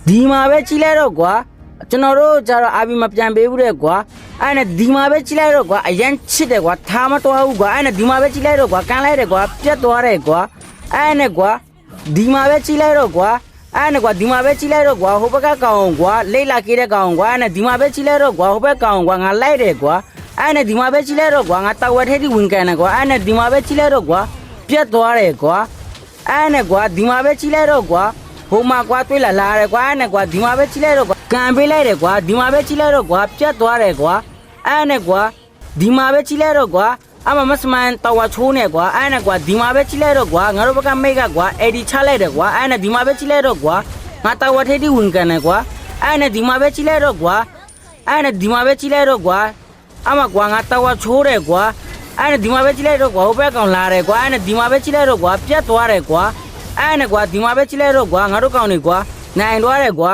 ဒီမှာပဲကြီးလိုက်တော့ကွာကျွန်တော်တို့ကြတော့အာဘီမပြန်ပေးဘူးတဲ့ကွာအဲ့နဲ့ဒီမှာပဲကြီးလိုက်တော့ကွာအရန်ချစ်တယ်ကွာထားမတော်ဘူးကွာအဲ့နဲ့ဒီမှာပဲကြီးလိုက်တော့ကွာကန်လိုက်တယ်ကွာပြတ်သွားတယ်ကွာအဲ့နဲ့ကွာဒီမှာပဲကြီးလိုက်တော့ကွာအဲ့နဲ့ကွာဒီမှာပဲကြီးလိုက်တော့ကွာဟိုဘက်ကကောင်ကွာလိတ်လာကေးတဲ့ကောင်ကွာအဲ့နဲ့ဒီမှာပဲကြီးလိုက်တော့ကွာဟိုဘက်ကောင်ကွာငါလိုက်တယ်ကွာအဲ့နဲ့ဒီမှာပဲကြီးလိုက်တော့ကွာငါတောက်ဝဲထဲထိဝင်ကန်တယ်ကွာအဲ့နဲ့ဒီမှာပဲကြီးလိုက်တော့ကွာပြတ်သွားတယ်ကွာအဲ့နဲ့ကွာဒီမှာပဲကြီးလိုက်တော့ကွာဟိုမှာကွာတွေးလာတယ်ကွာအဲ့နဲ့ကွာဒီမှာပဲကြီးလိုက်တော့ကွာကန်ပေးလိုက်တယ်ကွာဒီမှာပဲကြီးလိုက်တော့ကွာပြတ်သွားတယ်ကွာအဲ့နဲ့ကွာဒီမှာပဲကြီးလိုက်တော့ကွာအမမစမန်တော်ဝါချိုးနေကွာအဲ့နဲ့ကွာဒီမှာပဲကြီးလိုက်တော့ကွာငါတို့ဘက်ကမိတ်ကကွာအဲ့ဒီချလိုက်တယ်ကွာအဲ့နဲ့ဒီမှာပဲကြီးလိုက်တော့ကွာငါတော်ဝါထဲထိဝင်ကန်တယ်ကွာအဲ့နဲ့ဒီမှာပဲကြီးလိုက်တော့ကွာအဲ့နဲ့ဒီမှာပဲကြီးလိုက်တော့ကွာအမကွာငါတော်ဝါချိုးတယ်ကွာအဲ့နဲ့ဒီမှာပဲကြီးလိုက်တော့ကွာဟိုဘက်ကောင်လာတယ်ကွာအဲ့နဲ့ဒီမှာပဲကြီးလိုက်တော့ကွာပြတ်သွားတယ်ကွာအဲ့နဲ့ကွာဒီမှာပဲကြီးလိုက်တော့ကွာငါတို့ကောင်နေကွာနိုင်သွားတယ်ကွာ